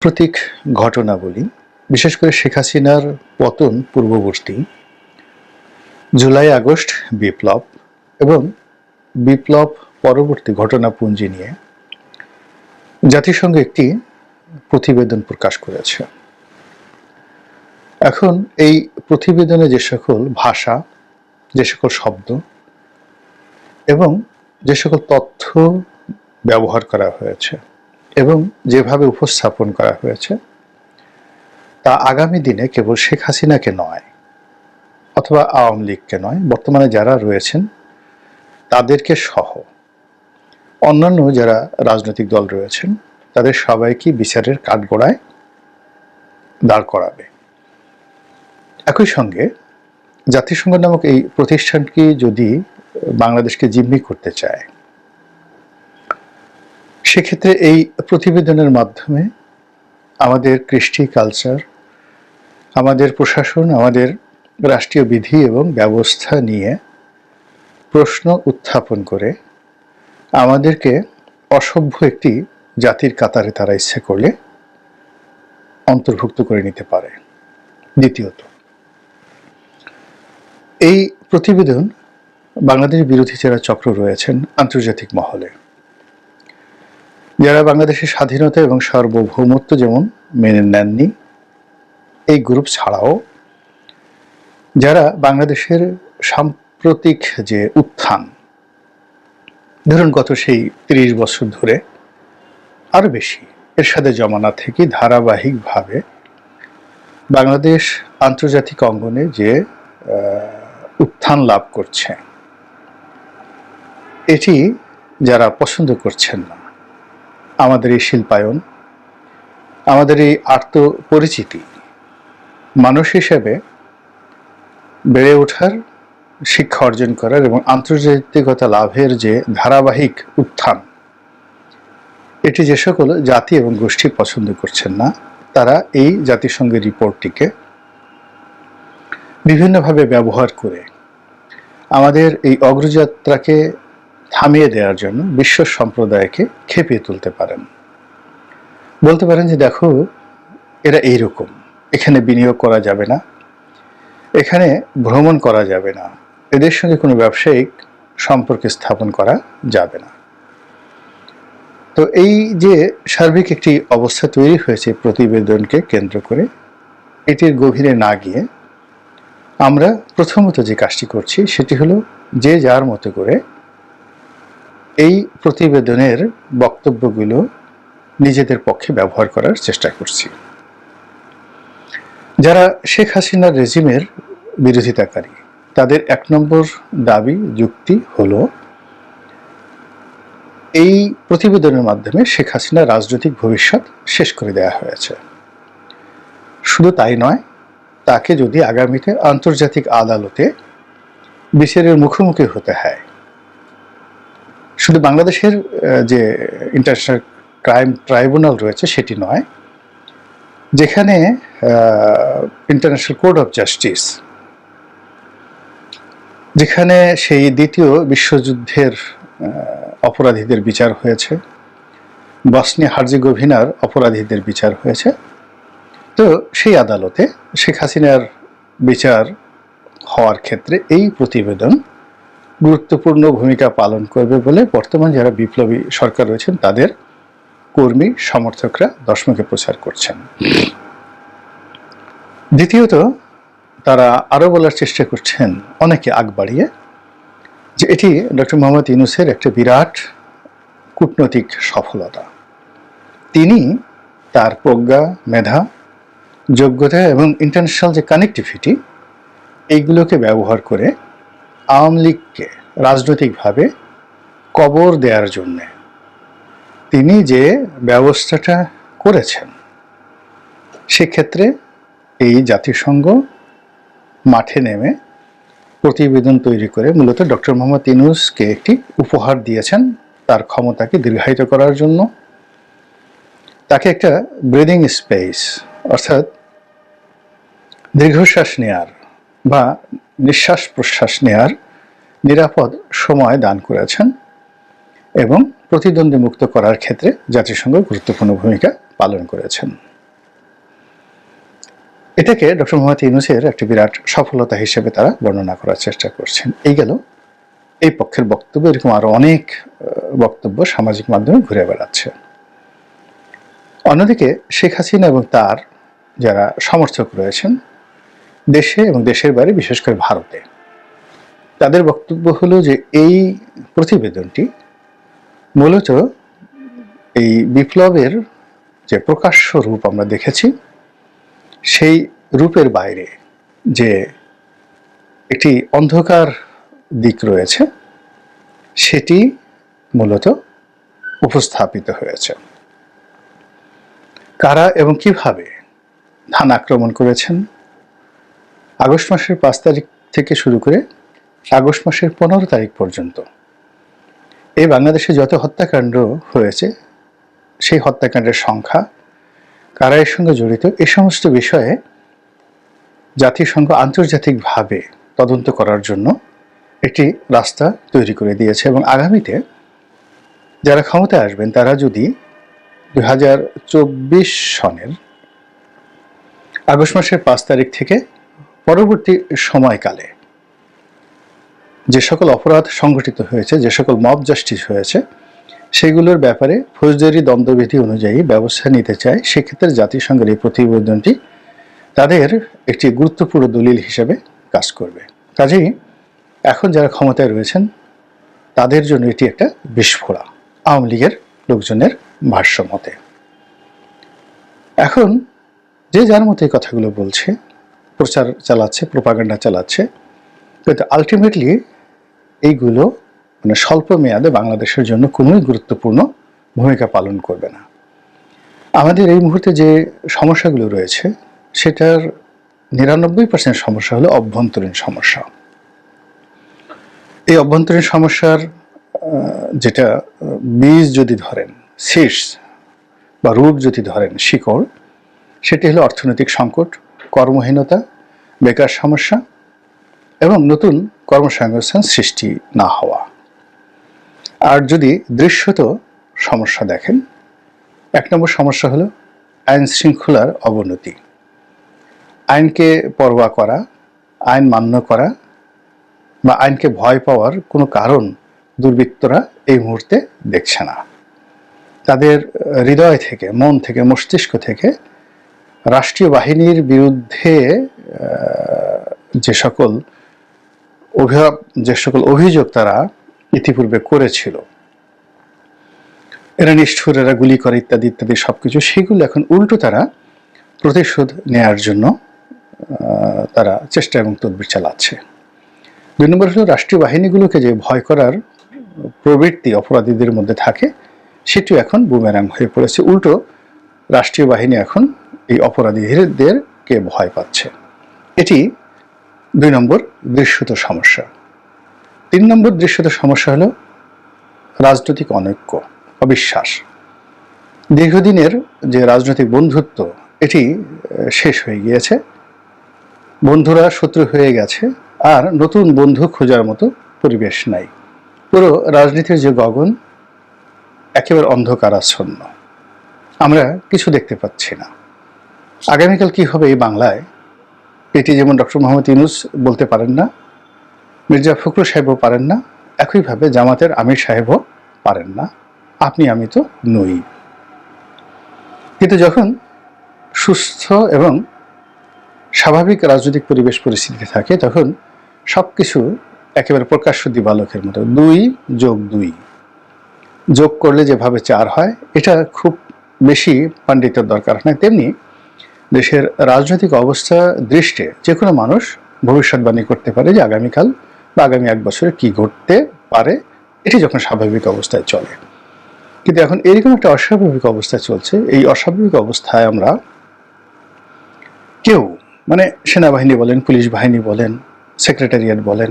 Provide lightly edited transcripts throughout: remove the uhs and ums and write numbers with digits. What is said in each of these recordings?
সাম্প্রতিক ঘটনাবলী, বিশেষ করে শেখ হাসিনার পতন পূর্ববর্তী জুলাই-আগস্ট বিপ্লব এবং বিপ্লব পরবর্তী ঘটনাপুঞ্জি নিয়ে জাতিসংঘ একটি প্রতিবেদন প্রকাশ করেছে। এখন এই প্রতিবেদনে যে সকল ভাষা, যে সকল শব্দ এবং যে সকল তথ্য ব্যবহার করা হয়েছে এবং যেভাবে উপস্থাপন করা হয়েছে তা আগামী দিনে কেবল শেখ হাসিনাকে নয় অথবা আওয়ামী লীগকে নয়, বর্তমানে যারা রয়েছেন তাদেরকে সহ অন্যান্য যারা রাজনৈতিক দল রয়েছেন তাদের সবাইকে বিচারের কাঠগড়ায় দাঁড় করাবে। একই সঙ্গে জাতিসংঘ নামক এই প্রতিষ্ঠানটি যদি বাংলাদেশকে জিম্মি করতে চায়, সেক্ষেত্রে এই প্রতিবেদনের মাধ্যমে আমাদের কৃষ্টি, কালচার, আমাদের প্রশাসন, আমাদের রাষ্ট্রীয় বিধি এবং ব্যবস্থা নিয়ে প্রশ্ন উত্থাপন করে আমাদেরকে অসভ্য একটি জাতির কাতারে তারা ইচ্ছে করলে অন্তর্ভুক্ত করে নিতে পারে। দ্বিতীয়ত, এই প্রতিবেদন বাংলাদেশ বিরোধী যারা চক্র রয়েছেন আন্তর্জাতিক মহলে, যারা বাংলাদেশের স্বাধীনতা এবং সার্বভৌমত্ব যেমন মেনে নেননি, এই গ্রুপ ছাড়াও যারা বাংলাদেশের সাম্প্রতিক যে উত্থান, ধরুন গত সেই ৩০ বছর ধরে আরো বেশি এরশাদের জমানা থেকে ধারাবাহিকভাবে বাংলাদেশ আন্তর্জাতিক অঙ্গনে যে উত্থান লাভ করছে, এটি যারা পছন্দ করছেন না, আমাদের এই শিল্পায়ন, আমাদের এই আত্মপরিচিতি, মানুষ হিসেবে বেড়ে ওঠার, শিক্ষা অর্জন করার এবং আন্তর্জাতিকতা লাভের যে ধারাবাহিক উত্থান, এটি যে সকল জাতি এবং গোষ্ঠী পছন্দ করছেন না, তারা এই জাতিসংঘের রিপোর্টটিকে বিভিন্নভাবে ব্যবহার করে আমাদের এই অগ্রযাত্রাকে থামিয়ে দেওয়ার জন্য বিশ্ব সম্প্রদায়কে খেপিয়ে তুলতে পারেন। বলতে পারেন যে দেখো, এরা এইরকম, এখানে বিনিয়োগ করা যাবে না, এখানে ভ্রমণ করা যাবে না, এদের সঙ্গে কোনো ব্যবসায়িক সম্পর্ক স্থাপন করা যাবে না। তো এই যে সার্বিক একটি অবস্থা তৈরি হয়েছে প্রতিবেদনকে কেন্দ্র করে, এটির গভীরে না গিয়ে আমরা প্রথমত যে কাজটি করছি সেটি হলো যে যার মতো করে এই প্রতিবেদনের বক্তব্যগুলো নিজেদের পক্ষে ব্যবহার করার চেষ্টা করছি। যারা শেখ হাসিনার রেজিমের বিরোধিতাকারী, তাদের ১ নম্বর দাবি, যুক্তি হলো এই প্রতিবেদনের মাধ্যমে শেখ হাসিনার রাজনৈতিক ভবিষ্যৎ শেষ করে দেওয়া হয়েছে। শুধু তাই নয়, তাকে যদি আগামীতে আন্তর্জাতিক আদালতে বিচারের মুখোমুখি হতে হয়, শুধু বাংলাদেশের যে ইন্টারন্যাশনাল ক্রাইম ট্রাইব্যুনাল রয়েছে সেটি নয়, যেখানে ইন্টারন্যাশনাল কোর্ট অফ জাস্টিস, যেখানে সেই দ্বিতীয় বিশ্বযুদ্ধের অপরাধীদের বিচার হয়েছে, বসনিয়া হার্জেগোভিনার অপরাধীদের বিচার হয়েছে, তো সেই আদালতে শেখ হাসিনার বিচার হওয়ার ক্ষেত্রে এই প্রতিবেদন গুরুত্বপূর্ণ ভূমিকা পালন করবে বলে বর্তমান যারা বিপ্লবী সরকার রয়েছেন তাদের কর্মী সমর্থকরা দশমুখে প্রচার করছেন। দ্বিতীয়ত, তারা আরো বলার চেষ্টা করছেন অনেকে আগ বাড়িয়ে যে এটি ডক্টর মোহাম্মদ ইউনূসের একটা বিরাট কূটনৈতিক সফলতা। তিনি তার প্রজ্ঞা, মেধা, যোগ্যতা এবং ইন্টারন্যাশনাল যে কানেক্টিভিটি, এইগুলোকে ব্যবহার করে আওয়ামী লীগকে রাজনৈতিকভাবে কবর দেওয়ার জন্যে তিনি যে ব্যবস্থাটা করেছেন, সেক্ষেত্রে এই জাতিসংঘ মাঠে নেমে প্রতিবেদন তৈরি করে মূলত ডক্টর মোহাম্মদ ইউনূসকে একটি উপহার দিয়েছেন তার ক্ষমতাকে দীর্ঘায়িত করার জন্য, তাকে একটা ব্রিদিং স্পেস অর্থাৎ দীর্ঘশ্বাস নেয়ার বা নিঃশ্বাস প্রশ্বাস নেয়ার নিরাপদ সময় দান করেছেন এবং প্রতিদ্বন্দ্বী মুক্ত করার ক্ষেত্রে জাতিসংঘ গুরুত্বপূর্ণ ভূমিকা পালন করেছেন। এটাকে ডক্টর মোহাম্মদ ইউনূসের একটা বিরাট সফলতা হিসেবে তারা বর্ণনা করার চেষ্টা করছেন। এই গেল এই পক্ষের বক্তব্য। এরকম আরো অনেক বক্তব্য সামাজিক মাধ্যমে ঘুরে বেড়াচ্ছে। অন্যদিকে শেখ হাসিনা এবং তার যারা সমর্থক রয়েছেন দেশে এবং দেশের বাইরে, বিশেষ করে ভারতে, তাদের বক্তব্য হলো যে এই প্রতিবেদনটি মূলত এই বিপ্লবের যে প্রকাশ্য রূপ আমরা দেখেছি সেই রূপের বাইরে যে একটি অন্ধকার দিক রয়েছে সেটি মূলত উপস্থাপিত হয়েছে। কারা এবং কিভাবে থানা আক্রমণ করেছেন, আগস্ট মাসের 5 তারিখ থেকে শুরু করে আগস্ট মাসের 15 তারিখ পর্যন্ত এই বাংলাদেশে যত হত্যাকাণ্ড হয়েছে সেই হত্যাকাণ্ডের সংখ্যা, কারা এর সঙ্গে জড়িত, এই সমস্ত বিষয়ে জাতিসংঘ আন্তর্জাতিকভাবে তদন্ত করার জন্য একটি রাস্তা তৈরি করে দিয়েছে। এবং আগামীতে যারা ক্ষমতায় আসবেন তারা যদি 2024 সনের আগস্ট মাসের 5 তারিখ থেকে পরবর্তী সময়কালে যে সকল অপরাধ সংঘটিত হয়েছে, যে সকল মব জাস্টিস হয়েছে, সেগুলোর ব্যাপারে ফৌজদারি দণ্ডবিধি অনুযায়ী ব্যবস্থা নিতে চায়, সেক্ষেত্রে জাতিসংঘের এই প্রতিবেদনটি তাদের একটি গুরুত্বপূর্ণ দলিল হিসেবে কাজ করবে। কাজেই এখন যারা ক্ষমতায় রয়েছেন তাদের জন্য এটি একটা বিস্ফোরা, আওয়ামী লীগের লোকজনের ভাষ্য মতে। এখন যে যার মতো এই কথাগুলো বলছে, প্রচার চালাচ্ছে, প্রোপাগান্ডা চালাচ্ছে, কিন্তু আলটিমেটলি এইগুলো মানে স্বল্প মেয়াদে বাংলাদেশের জন্য কোনোই গুরুত্বপূর্ণ ভূমিকা পালন করবে না। আমাদের এই মুহূর্তে যে সমস্যাগুলো রয়েছে সেটার 99% সমস্যা হলো অভ্যন্তরীণ সমস্যা। এই অভ্যন্তরীণ সমস্যার যেটা বীজ যদি ধরেন, শীর্ষ বা রুট যদি ধরেন, শিকড়, সেটি হলো অর্থনৈতিক সংকট, কর্মহীনতা, বেকার সমস্যা এবং নতুন কর্মসংস্থান সৃষ্টি না হওয়া। আর যদি দৃশ্যত সমস্যা দেখেন, 1 নম্বর সমস্যা হলো আইন শৃঙ্খলার অবনতি। আইনকে পরোয়া করা, আইন মান্য করা বা আইনকে ভয় পাওয়ার কোনো কারণ দুর্বৃত্তরা এই মুহূর্তে দেখছে না। তাদের হৃদয় থেকে, মন থেকে, মস্তিষ্ক থেকে রাষ্ট্রীয় বাহিনীর বিরুদ্ধে যে সকল অভিযোগ তারা ইতিপূর্বে করেছিল, এরা নিষ্ঠুর, এরা গুলি করে ইত্যাদি ইত্যাদি সবকিছু, সেগুলো এখন উল্টো তারা প্রতিশোধ নেয়ার জন্য তারা চেষ্টা এবং তদবির চালাচ্ছে। 2 নম্বর হলো রাষ্ট্রীয় বাহিনীগুলোকে যে ভয় করার প্রবৃত্তি অপরাধীদের মধ্যে থাকে সেটিও এখন বুমেরাং হয়ে পড়েছে। উল্টো রাষ্ট্রীয় বাহিনী এখন এই অপরাধীদেরকে ভয় পাচ্ছে। এটি 2 নম্বর দৃশ্যত সমস্যা। 3 নম্বর দৃশ্যত সমস্যা হলো রাজনৈতিক অনৈক্য, অবিশ্বাস। দীর্ঘদিনের যে রাজনৈতিক বন্ধুত্ব এটি শেষ হয়ে গিয়েছে, বন্ধুরা শত্রু হয়ে গেছে, আর নতুন বন্ধু খোঁজার মতো পরিবেশ নাই। পুরো রাজনীতির যে গগন একেবারে অন্ধকারাচ্ছন্ন, আমরা কিছু দেখতে পাচ্ছি না। আগামীকাল কি হবে এই বাংলায়, এটি যেমন ডক্টর মোহাম্মদ ইউনূস বলতে পারেন না, মির্জা ফখরুল সাহেবও পারেন না, একইভাবে জামাতের আমির সাহেবও পারেন না, আপনি আমি তো নই। কিন্তু যখন সুস্থ এবং স্বাভাবিক রাজনৈতিক পরিবেশ পরিস্থিতি থাকে তখন সবকিছু একেবারে প্রকাশ্য দিবালোকের মতো। 2+2 যোগ করলে যেভাবে 4 হয়, এটা খুব বেশি পাণ্ডিত্যের দরকার হয়। তেমনি দেশের রাজনৈতিক অবস্থা দৃষ্টে যে কোনো মানুষ ভবিষ্যৎবাণী করতে পারে যে আগামীকাল বা আগামী 1 বছরে কি ঘটতে পারে, এটি যখন স্বাভাবিক অবস্থায় চলে। কিন্তু এখন এরকম একটা অস্বাভাবিক অবস্থা চলছে। এই অস্বাভাবিক অবস্থায় আমরা কেউ, মানে সেনাবাহিনী বলেন, পুলিশ বাহিনী বলেন, সেক্রেটারিয়েট বলেন,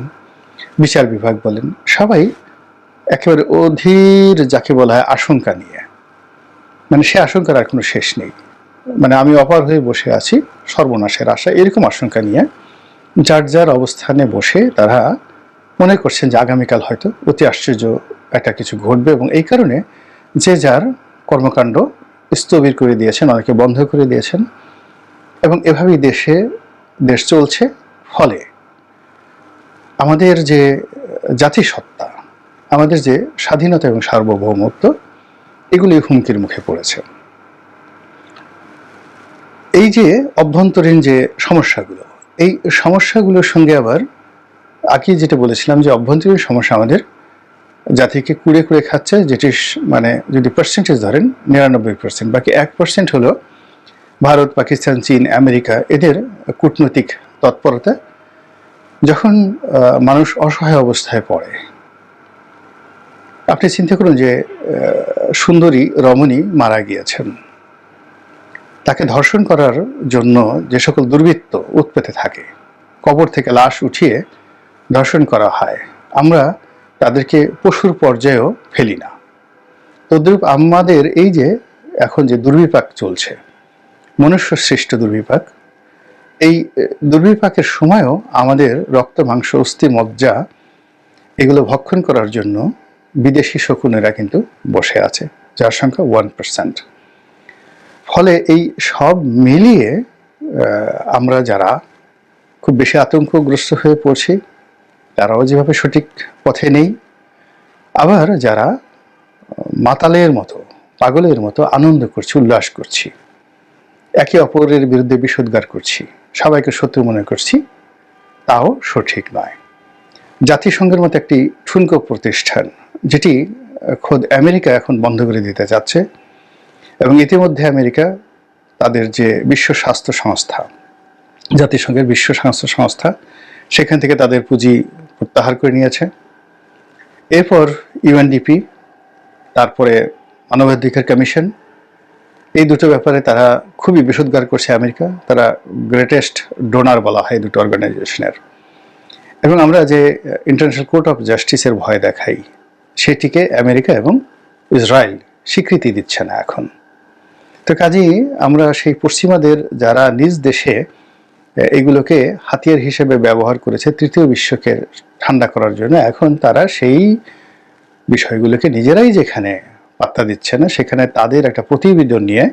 বিচার বিভাগ বলেন, সবাই একেবারে অধীর, যাকে বলা হয় আশঙ্কা নিয়ে, মানে সে আশঙ্কার আর কোনো শেষ নেই। মানে আমি অপার হয়ে বসে আছি সর্বনাশের আশা, এরকম আশঙ্কা নিয়ে যার যার অবস্থানে বসে তারা মনে করছেন যে আগামীকাল হয়তো অতি আশ্চর্য একটা কিছু ঘটবে, এবং এই কারণে যে যার কর্মকাণ্ড স্থবির করে দিয়েছেন, অনেকে বন্ধ করে দিয়েছেন, এবং এভাবেই দেশ চলছে। ফলে আমাদের যে জাতিসত্তা, আমাদের যে স্বাধীনতা এবং সার্বভৌমত্ব, এগুলি হুমকির মুখে পড়েছে। এই যে অভ্যন্তরীণ যে সমস্যাগুলো, এই সমস্যাগুলোর সঙ্গে আবার আগে যেটা বলেছিলাম যে অভ্যন্তরীণ সমস্যা আমাদের জাতিকে কুড়ে কুড়ে খাচ্ছে, যেটি মানে যদি পার্সেন্টেজ ধরেন 99%, বাকি 1% হলো ভারত, পাকিস্তান, চীন, আমেরিকা, এদের কূটনৈতিক তৎপরতা। যখন মানুষ অসহায় অবস্থায় পড়ে, আপনি চিন্তা করুন যে সুন্দরী রমণী মারা গিয়েছেন, তাকে ধর্ষণ করার জন্য যে সকল দুর্বৃত্ত উৎপেতে থাকে, কবর থেকে লাশ উঠিয়ে ধর্ষণ করা হয়, আমরা তাদেরকে পশুর পর্যায়েও ফেলি না। তদ্রূপ আমাদের এই যে এখন যে দুর্বিপাক চলছে, মনুষ্য সৃষ্ট দুর্বিপাক, এই দুর্বিপাকের সময়ও আমাদের রক্ত, মাংস, অস্থি, মজ্জা এগুলো ভক্ষণ করার জন্য বিদেশি শকুনেরা কিন্তু বসে আছে, যার সংখ্যা 1%। ফলে এই সব মিলিয়ে আমরা যারা খুব বেশি আতঙ্কগ্রস্ত হয়ে পড়ছি, তারাও যেভাবে সঠিক পথে নেই, আবার যারা মাতালের মতো, পাগলের মতো আনন্দ করছি, উল্লাস করছি, একে অপরের বিরুদ্ধে বিষোদ্গার করছি, সবাইকে শত্রু মনে করছি, তাও সঠিক নয়। জাতিসংঘের মতো একটি ঠুনকো প্রতিষ্ঠান, যেটি খোদ আমেরিকা এখন বন্ধ করে দিতে যাচ্ছে, এবং ইতিমধ্যে আমেরিকা তাদের যে বিশ্ব স্বাস্থ্য সংস্থা, জাতিসংঘের বিশ্ব স্বাস্থ্য সংস্থা, সেখান থেকে তাদের পুঁজি প্রত্যাহার করে নিয়েছে। এরপর ইউএনডিপি, তারপরে মানবাধিকার কমিশন, এই দুটো ব্যাপারে তারা খুবই বিষোদ্গার করছে আমেরিকা। তারা গ্রেটেস্ট ডোনার বলা হয় দুটো অর্গানাইজেশনের। এবং আমরা যে ইন্টারন্যাশনাল কোর্ট অফ জাস্টিসের ভয় দেখাই, সেটিকে আমেরিকা এবং ইসরায়েল স্বীকৃতি দিচ্ছে না এখন। তো কাজেই আমরা সেই পশ্চিমাদের যারা নিজ দেশে এগুলোকে হাতিয়ার হিসেবে ব্যবহার করেছে তৃতীয় বিশ্বকে ঠান্ডা করার জন্য, এখন তারা সেই বিষয়গুলোকে নিজেরাই যেখানে পাত্তা দিচ্ছে না, সেখানে তাদের একটা প্রতিবেদন নিয়ে